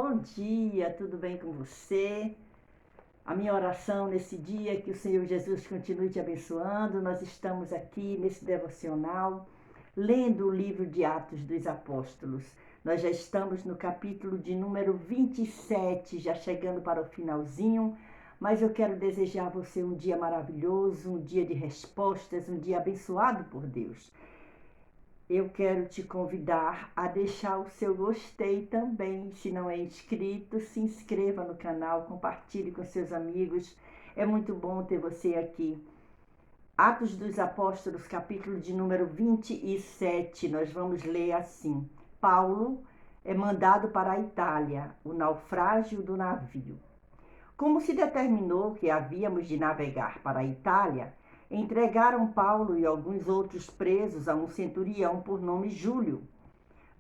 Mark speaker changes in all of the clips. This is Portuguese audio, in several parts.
Speaker 1: Bom dia, tudo bem com você? A minha oração nesse dia é que o Senhor Jesus continue te abençoando. Nós estamos aqui nesse devocional, lendo o livro de Atos dos Apóstolos. Nós já estamos no capítulo de número 27, já chegando para o finalzinho, mas eu quero desejar a você um dia maravilhoso, um dia de respostas, um dia abençoado por Deus. Eu quero te convidar a deixar o seu gostei também. Se não é inscrito, se inscreva no canal, compartilhe com seus amigos. É muito bom ter você aqui. Atos dos Apóstolos, capítulo de número 27, nós vamos ler assim. Paulo é mandado para a Itália, o naufrágio do navio. Como se determinou que havíamos de navegar para a Itália, entregaram Paulo e alguns outros presos a um centurião por nome Júlio,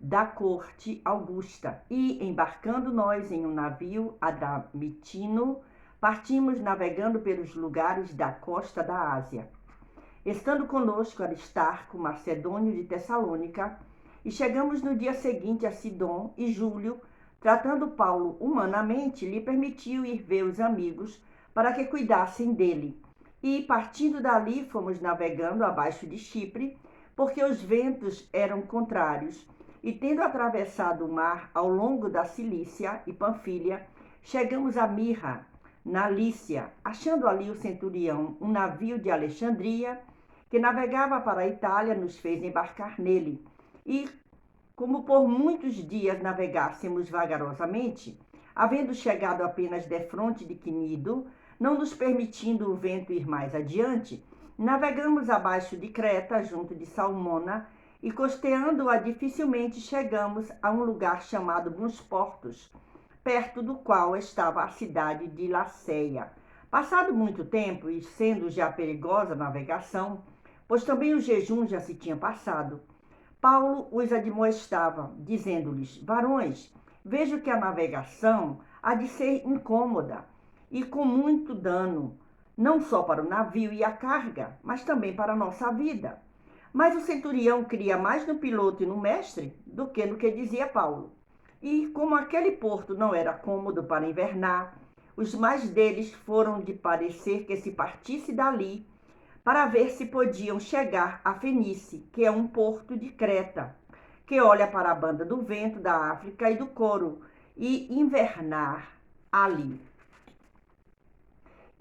Speaker 1: da corte Augusta, e, embarcando nós em um navio adamitino, partimos navegando pelos lugares da costa da Ásia. Estando conosco Aristarco, macedônio de Tessalônica, e chegamos no dia seguinte a Sidom, e Júlio, tratando Paulo humanamente, lhe permitiu ir ver os amigos para que cuidassem dele. E, partindo dali, fomos navegando abaixo de Chipre, porque os ventos eram contrários. E, tendo atravessado o mar ao longo da Cilícia e Panfilha, chegamos a Mirra, na Lícia, achando ali o centurião, um navio de Alexandria, que navegava para a Itália, nos fez embarcar nele. E, como por muitos dias navegássemos vagarosamente, havendo chegado apenas defronte de Quinido, não nos permitindo o vento ir mais adiante, navegamos abaixo de Creta, junto de Salmona, e costeando-a dificilmente chegamos a um lugar chamado Bons Portos, perto do qual estava a cidade de Laceia. Passado muito tempo, e sendo já perigosa a navegação, pois também o jejum já se tinha passado, Paulo os admoestava, dizendo-lhes: varões, vejo que a navegação há de ser incômoda e com muito dano, não só para o navio e a carga, mas também para a nossa vida. Mas o centurião cria mais no piloto e no mestre do que no que dizia Paulo. E, como aquele porto não era cômodo para invernar, os mais deles foram de parecer que se partisse dali para ver se podiam chegar a Fenice, que é um porto de Creta, que olha para a banda do vento da África e do Coro, e invernar ali.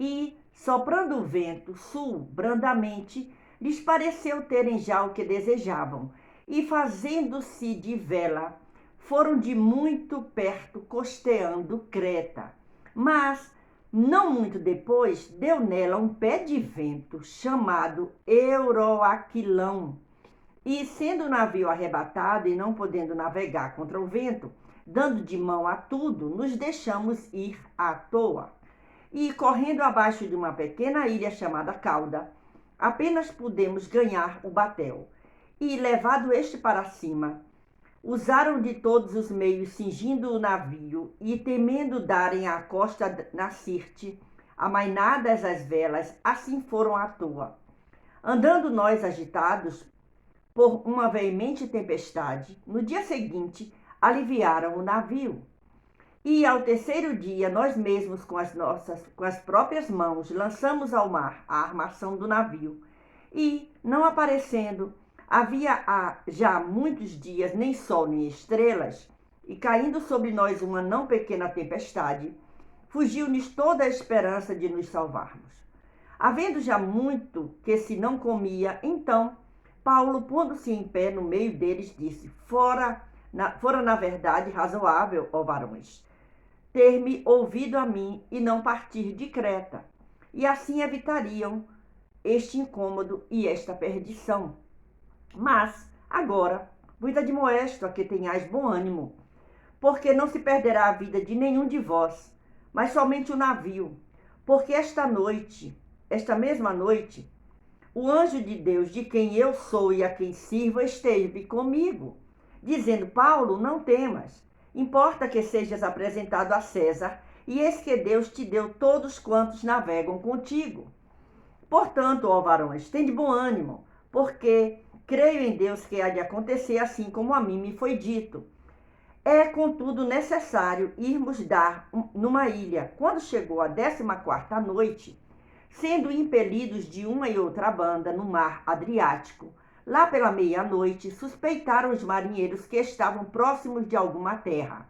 Speaker 1: E, soprando o vento sul brandamente, lhes pareceu terem já o que desejavam, e fazendo-se de vela, foram de muito perto costeando Creta. Mas, não muito depois, deu nela um pé de vento chamado Euroaquilão. E, sendo o navio arrebatado e não podendo navegar contra o vento, dando de mão a tudo, nos deixamos ir à toa. E, correndo abaixo de uma pequena ilha chamada Cauda, apenas pudemos ganhar o batel. E, levado este para cima, usaram de todos os meios cingindo o navio e, temendo darem à costa na Sirte, amainadas as velas, assim foram à toa. Andando nós agitados por uma veemente tempestade, no dia seguinte aliviaram o navio. E ao terceiro dia, nós mesmos com as próprias mãos, lançamos ao mar a armação do navio. E, não aparecendo, havia já muitos dias nem sol nem estrelas, e caindo sobre nós uma não pequena tempestade, fugiu-nos toda a esperança de nos salvarmos. Havendo já muito que se não comia, então Paulo, pondo-se em pé no meio deles, disse: fora na verdade razoável, ó varões, ter-me ouvido a mim e não partir de Creta, e assim evitariam este incômodo e esta perdição. Mas, agora, vos admoesto a que tenhais bom ânimo, porque não se perderá a vida de nenhum de vós, mas somente o navio. Porque esta mesma noite, o anjo de Deus, de quem eu sou e a quem sirvo, esteve comigo, dizendo: Paulo, não temas, importa que sejas apresentado a César, e eis que Deus te deu todos quantos navegam contigo. Portanto, ó varões, tende bom ânimo, porque creio em Deus que há de acontecer assim como a mim me foi dito. É, contudo, necessário irmos dar numa ilha. Quando chegou a 14ª noite, sendo impelidos de uma e outra banda no mar Adriático, lá pela meia-noite, suspeitaram os marinheiros que estavam próximos de alguma terra.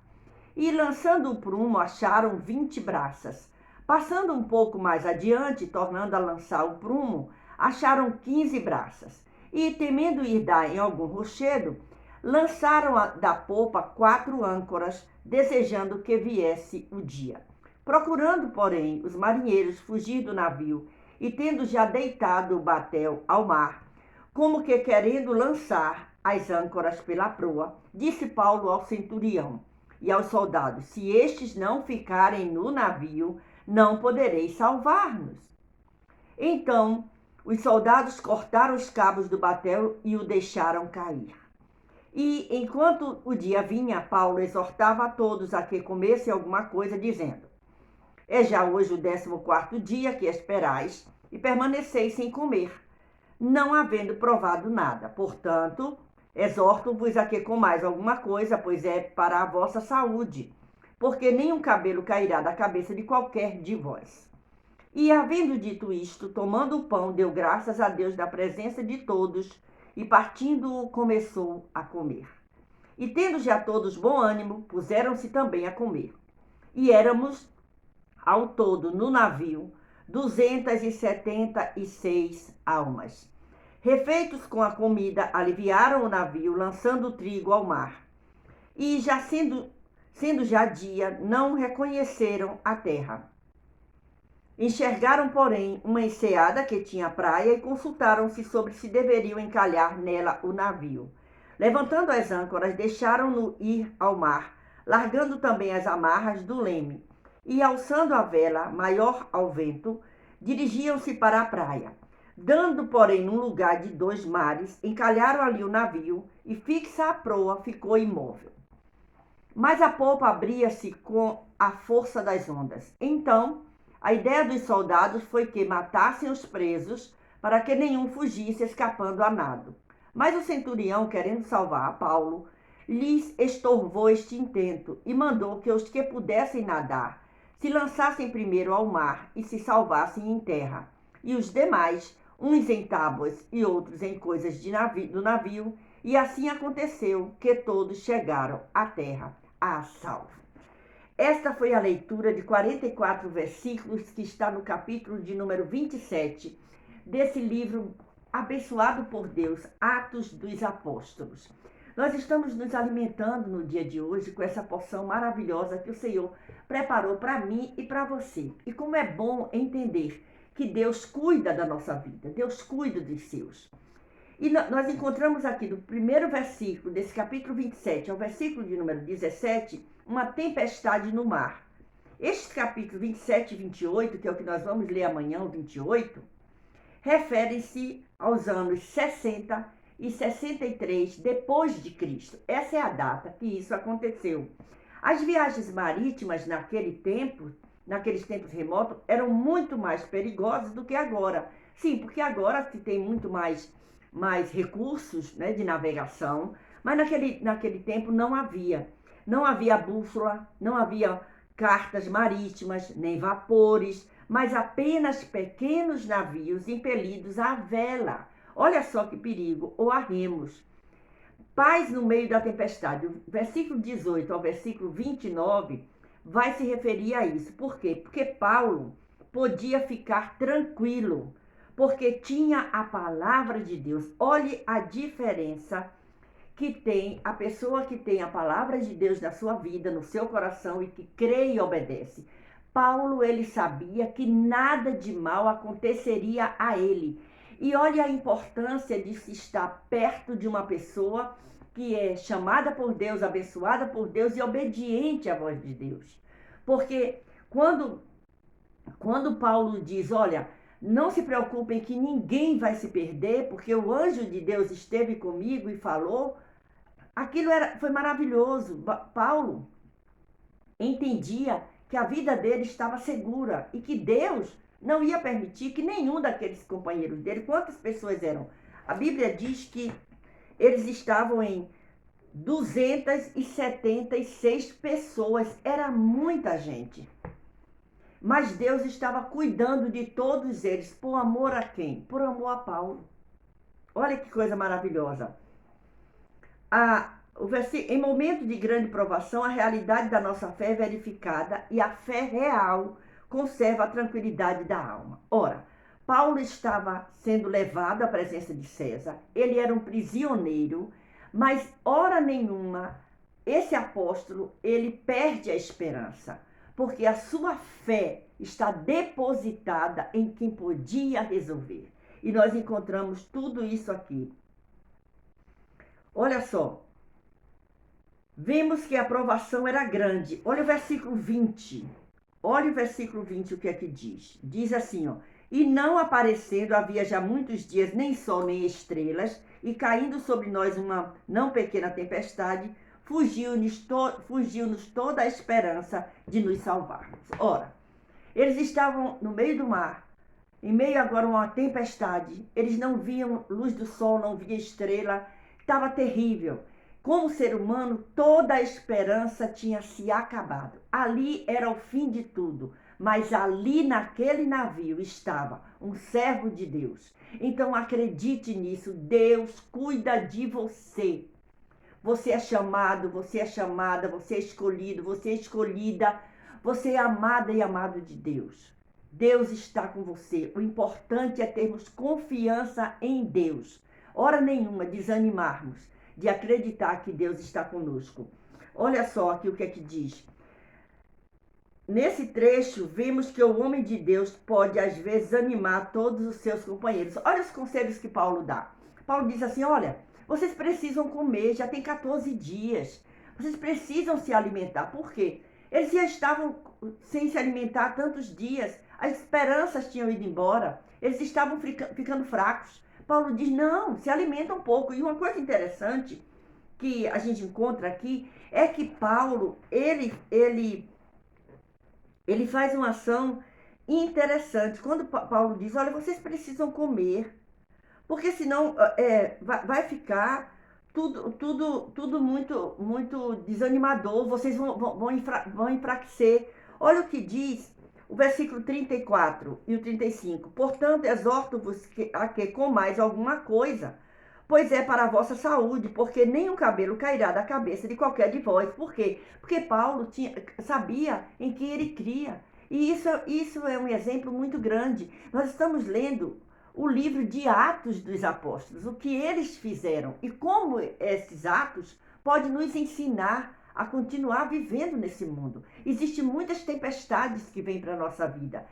Speaker 1: E, lançando o prumo, acharam 20 braças. Passando um pouco mais adiante, tornando a lançar o prumo, acharam 15 braças. E, temendo ir dar em algum rochedo, lançaram da popa 4 âncoras, desejando que viesse o dia. Procurando, porém, os marinheiros fugir do navio, e tendo já deitado o batel ao mar, como que querendo lançar as âncoras pela proa, disse Paulo ao centurião e aos soldados: se estes não ficarem no navio, não podereis salvar-nos. Então os soldados cortaram os cabos do batel e o deixaram cair. E enquanto o dia vinha, Paulo exortava a todos a que comessem alguma coisa, dizendo: é já hoje o 14º dia que esperais e permaneceis sem comer, não havendo provado nada. Portanto, exorto-vos a que comais alguma coisa, pois é para a vossa saúde, porque nenhum cabelo cairá da cabeça de qualquer de vós. E, havendo dito isto, tomando o pão, deu graças a Deus na presença de todos, e partindo-o, começou a comer. E, tendo já todos bom ânimo, puseram-se também a comer. E éramos, ao todo, no navio, 276 almas. Refeitos com a comida, aliviaram o navio, lançando o trigo ao mar. E, já sendo já dia, não reconheceram a terra. Enxergaram, porém, uma enseada que tinha praia e consultaram-se sobre se deveriam encalhar nela o navio. Levantando as âncoras, deixaram-no ir ao mar, largando também as amarras do leme. E, alçando a vela maior ao vento, dirigiam-se para a praia. Dando, porém, num lugar de 2 mares, encalharam ali o navio e, fixa a proa, ficou imóvel. Mas a popa abria-se com a força das ondas. Então, a ideia dos soldados foi que matassem os presos para que nenhum fugisse escapando a nado. Mas o centurião, querendo salvar a Paulo, lhes estorvou este intento e mandou que os que pudessem nadar se lançassem primeiro ao mar e se salvassem em terra, e os demais, uns em tábuas e outros em coisas do navio, e assim aconteceu que todos chegaram à terra a salvo. Esta foi a leitura de 44 versículos que está no capítulo de número 27 desse livro abençoado por Deus, Atos dos Apóstolos. Nós estamos nos alimentando no dia de hoje com essa porção maravilhosa que o Senhor preparou para mim e para você. E como é bom entender que Deus cuida da nossa vida, Deus cuida dos seus. E nós encontramos aqui no primeiro versículo desse capítulo 27 ao versículo de número 17, uma tempestade no mar. Este capítulo 27 e 28, que é o que nós vamos ler amanhã, o 28, referem-se aos anos 60 e 63 depois de Cristo. Essa é a data que isso aconteceu. As viagens marítimas naqueles tempos remotos, eram muito mais perigosas do que agora. Sim, porque agora se tem muito mais recursos, né, de navegação, mas naquele tempo não havia. Não havia bússola, não havia cartas marítimas, nem vapores, mas apenas pequenos navios impelidos à vela. Olha só que perigo, ou a remos. Paz no meio da tempestade. O versículo 18 ao versículo 29 vai se referir a isso. Por quê? Porque Paulo podia ficar tranquilo, porque tinha a palavra de Deus. Olhe a diferença que tem a pessoa que tem a palavra de Deus na sua vida, no seu coração, e que crê e obedece. Paulo, ele sabia que nada de mal aconteceria a ele. E olha a importância de se estar perto de uma pessoa que é chamada por Deus, abençoada por Deus e obediente à voz de Deus. Porque quando Paulo diz, olha, não se preocupem que ninguém vai se perder, porque o anjo de Deus esteve comigo e falou, aquilo foi maravilhoso. Paulo entendia que a vida dele estava segura e que Deus não ia permitir que nenhum daqueles companheiros dele, quantas pessoas eram? A Bíblia diz que eles estavam em 276 pessoas, era muita gente. Mas Deus estava cuidando de todos eles, por amor a quem? Por amor a Paulo. Olha que coisa maravilhosa. Em momento de grande provação, a realidade da nossa fé é verificada e a fé real conserva a tranquilidade da alma. Ora, Paulo estava sendo levado à presença de César, ele era um prisioneiro, mas hora nenhuma esse apóstolo, ele perde a esperança, porque a sua fé está depositada em quem podia resolver. E nós encontramos tudo isso aqui. Olha só, vimos que a provação era grande. Olha o versículo 20. Olha o versículo 20, o que é que diz. Diz assim, ó. E não aparecendo havia já muitos dias nem sol nem estrelas, e caindo sobre nós uma não pequena tempestade, fugiu-nos toda a esperança de nos salvarmos. Ora, eles estavam no meio do mar, em meio agora a uma tempestade, eles não viam luz do sol, não via estrela, estava terrível. Como ser humano, toda a esperança tinha se acabado. Ali era o fim de tudo. Mas ali naquele navio estava um servo de Deus. Então acredite nisso, Deus cuida de você. Você é chamado, você é chamada, você é escolhido, você é escolhida. Você é amada e amado de Deus. Deus está com você. O importante é termos confiança em Deus. Hora nenhuma desanimarmos de acreditar que Deus está conosco. Olha só aqui o que é que diz. Nesse trecho, vimos que o homem de Deus pode, às vezes, animar todos os seus companheiros. Olha os conselhos que Paulo dá. Paulo diz assim, olha, vocês precisam comer, já tem 14 dias. Vocês precisam se alimentar. Por quê? Eles já estavam sem se alimentar há tantos dias. As esperanças tinham ido embora. Eles estavam ficando fracos. Paulo diz, não, se alimenta um pouco. E uma coisa interessante que a gente encontra aqui é que Paulo, ele faz uma ação interessante. Quando Paulo diz, olha, vocês precisam comer, porque senão vai ficar tudo muito desanimador, vocês vão enfraquecer. Olha o que diz o versículo 34 e o 35. Portanto, exorto-vos a que comais alguma coisa, pois é para a vossa saúde, porque nem um cabelo cairá da cabeça de qualquer de vós. Por quê? Porque Paulo sabia em que ele cria. E isso é um exemplo muito grande. Nós estamos lendo o livro de Atos dos Apóstolos, o que eles fizeram e como esses atos podem nos ensinar a continuar vivendo nesse mundo. Existem muitas tempestades que vêm para a nossa vida.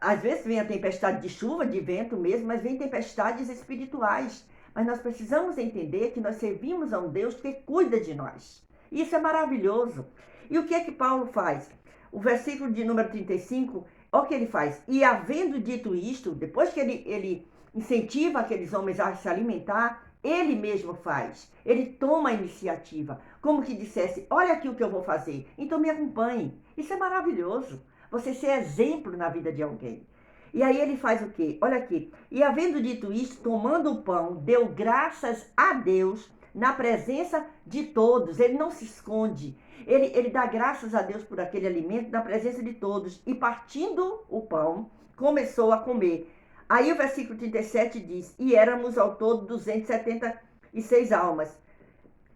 Speaker 1: Às vezes vem a tempestade de chuva, de vento mesmo, mas vem tempestades espirituais. Mas nós precisamos entender que nós servimos a um Deus que cuida de nós. Isso é maravilhoso. E o que é que Paulo faz? O versículo de número 35, olha o que ele faz. E havendo dito isto, depois que ele incentiva aqueles homens a se alimentar, ele mesmo faz. Ele toma a iniciativa. Como que dissesse, olha aqui o que eu vou fazer. Então me acompanhe. Isso é maravilhoso. Você ser exemplo na vida de alguém. E aí ele faz o quê? Olha aqui. E havendo dito isto, tomando o pão, deu graças a Deus na presença de todos. Ele não se esconde. Ele dá graças a Deus por aquele alimento na presença de todos. E partindo o pão, começou a comer. Aí o versículo 37 diz, e éramos ao todo 276 almas.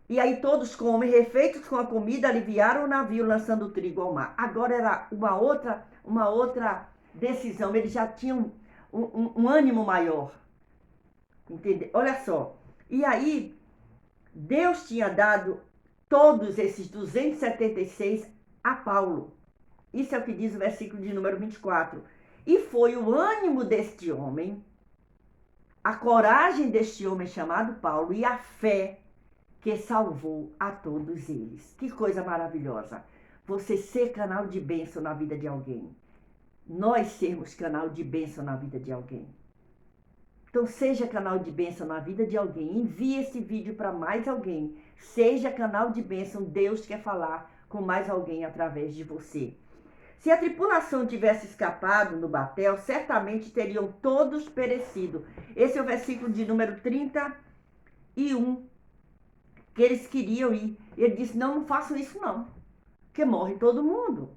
Speaker 1: E aí todos comem, refeitos com a comida, aliviaram o navio, lançando o trigo ao mar. Agora era uma outra decisão, eles já tinham um ânimo maior. Entende? Olha só. E aí, Deus tinha dado todos esses 276 a Paulo. Isso é o que diz o versículo de número 24. E foi o ânimo deste homem, a coragem deste homem chamado Paulo e a fé que salvou a todos eles. Que coisa maravilhosa. Você ser canal de bênção na vida de alguém. Nós sermos canal de bênção na vida de alguém. Então seja canal de bênção na vida de alguém. Envie esse vídeo para mais alguém. Seja canal de bênção. Deus quer falar com mais alguém através de você. Se a tripulação tivesse escapado no batel, certamente teriam todos perecido. Esse é o versículo de número 31. que eles queriam ir. Ele disse, não façam isso não, porque morre todo mundo.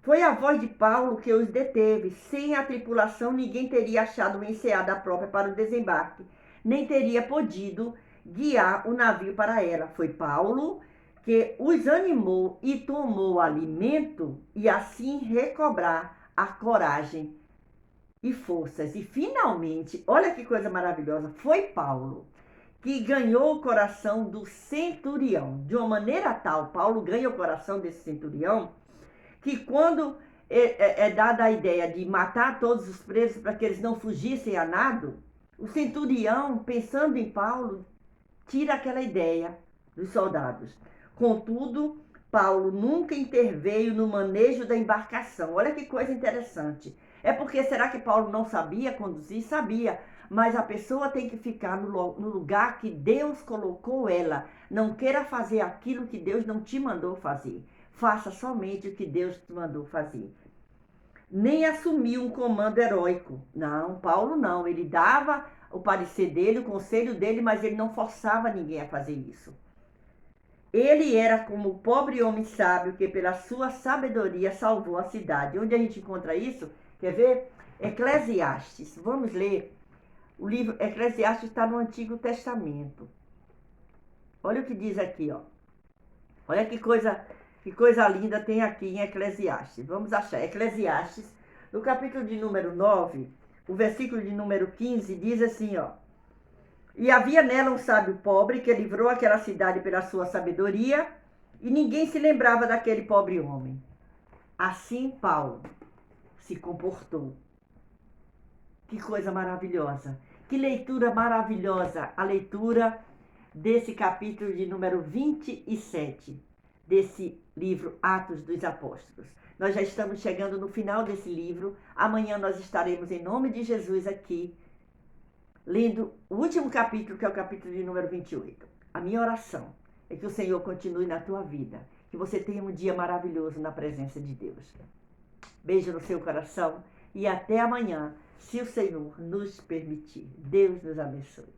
Speaker 1: Foi a voz de Paulo que os deteve. Sem a tripulação, ninguém teria achado uma enseada própria para o desembarque, nem teria podido guiar o navio para ela. Foi Paulo que os animou e tomou alimento e assim recobrar a coragem e forças. E finalmente, olha que coisa maravilhosa, foi Paulo que ganhou o coração do centurião. De uma maneira tal, Paulo ganha o coração desse centurião, que quando é dada a ideia de matar todos os presos para que eles não fugissem a nado, o centurião, pensando em Paulo, tira aquela ideia dos soldados. Contudo, Paulo nunca interveio no manejo da embarcação. Olha que coisa interessante. É porque será que Paulo não sabia conduzir? Sabia. Mas a pessoa tem que ficar no lugar que Deus colocou ela. Não queira fazer aquilo que Deus não te mandou fazer. Faça somente o que Deus te mandou fazer. Nem assumiu um comando heróico. Não, Paulo não. Ele dava o parecer dele, o conselho dele, mas ele não forçava ninguém a fazer isso. Ele era como o pobre homem sábio que pela sua sabedoria salvou a cidade. Onde a gente encontra isso? Quer ver? Eclesiastes. Vamos ler. O livro Eclesiastes está no Antigo Testamento. Olha o que diz aqui, ó. Olha que coisa linda tem aqui em Eclesiastes. Vamos achar. Eclesiastes, no capítulo de número 9, o versículo de número 15, diz assim, ó. E havia nela um sábio pobre que livrou aquela cidade pela sua sabedoria, e ninguém se lembrava daquele pobre homem. Assim Paulo se comportou. Que coisa maravilhosa. Que leitura maravilhosa. A leitura desse capítulo de número 27, desse livro Atos dos Apóstolos. Nós já estamos chegando no final desse livro. Amanhã nós estaremos, em nome de Jesus, aqui, lendo o último capítulo, que é o capítulo de número 28. A minha oração é que o Senhor continue na tua vida, que você tenha um dia maravilhoso na presença de Deus. Beijo no seu coração e até amanhã, se o Senhor nos permitir. Deus nos abençoe.